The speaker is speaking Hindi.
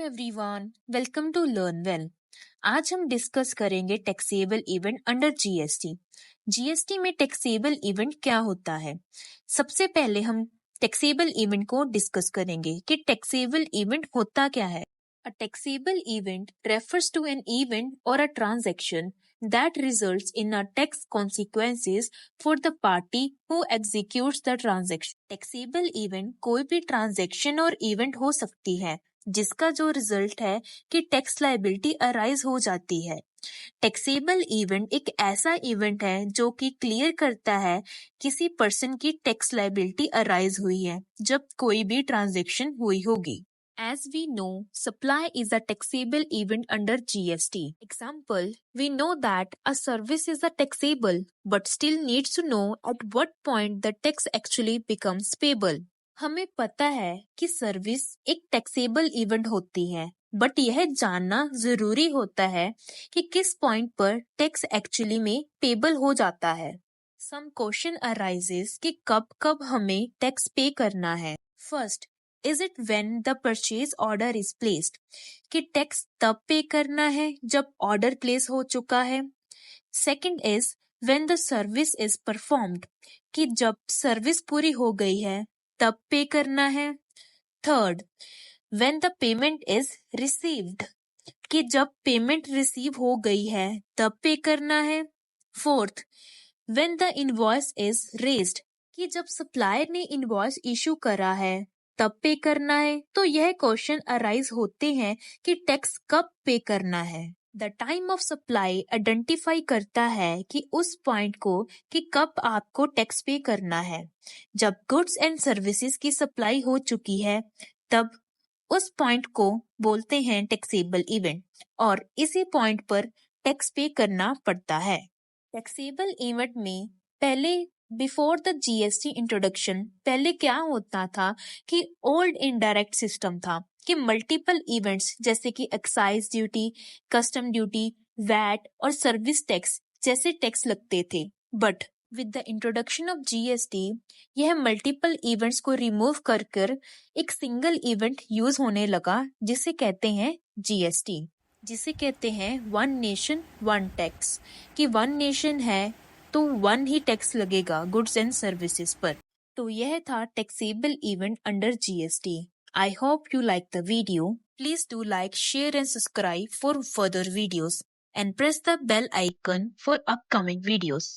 Everyone, welcome to learn well. आज हम डिस्कस करेंगे taxable event under GST. GST में टैक्सेबल इवेंट क्या होता है। सबसे पहले हम टैक्सेबल इवेंट को डिस्कस करेंगे कि टैक्सेबल इवेंट होता क्या है। A taxable event refers to an event or a transaction that results in a tax consequences for the party who executes the transaction. Taxable event कोई भी transaction और event हो सकती है जिसका जो रिजल्ट है कि टैक्स लायबिलिटी अराइज हो जाती है। टैक्सेबल इवेंट एक ऐसा इवेंट है जो कि क्लियर करता है किसी पर्सन की टैक्स लायबिलिटी अराइज हुई है जब कोई भी ट्रांजैक्शन हुई होगी। As we know, supply is a taxable event under GST. Example, we know that a service is a taxable but still needs to know at what point the tax actually becomes payable. हमें पता है कि सर्विस एक टैक्सेबल इवेंट होती है बट यह जानना जरूरी होता है कि किस पॉइंट पर टैक्स एक्चुअली में पेबल हो जाता है। सम क्वेश्चन अराइजेस कि कब कब हमें टैक्स पे करना है। First, is it when the purchase order is placed, कि टैक्स तब पे करना है जब ऑर्डर प्लेस हो चुका है। Second is when the service is performed, कि जब सर्विस पूरी हो गई है तब पे करना है। Third, when the payment is received, कि जब पेमेंट रिसीव हो गई है तब पे करना है। Fourth, when the invoice is raised, कि जब सप्लायर ने इनवॉइस इशू करा है तब पे करना है। तो यह क्वेश्चन अराइज होते हैं कि टैक्स कब पे करना है। The time of supply identify करता है कि उस पॉइंट को कि कब आपको टैक्स पे करना है। जब गुड्स एंड सर्विसेज की सप्लाई हो चुकी है तब उस पॉइंट को बोलते हैं टैक्सेबल इवेंट और इसी पॉइंट पर टैक्स पे करना पड़ता है। टैक्सेबल इवेंट में पहले बिफोर द जीएसटी इंट्रोडक्शन पहले क्या होता था कि ओल्ड इनडायरेक्ट सिस्टम था कि मल्टीपल इवेंट्स जैसे कि excise duty, custom duty, VAT और सर्विस टैक्स जैसे टैक्स लगते थे। But with the introduction of GST यह मल्टीपल इवेंट्स को रिमूव कर एक सिंगल इवेंट यूज होने लगा जिसे कहते हैं जीएसटी, जिसे कहते हैं वन नेशन वन टैक्स, कि वन नेशन है तो वन ही टैक्स लगेगा गुड्स एंड सर्विसेज पर। तो यह था taxable event under GST. I hope you like the video. Please do like, share and subscribe for further videos and press the bell icon for upcoming videos.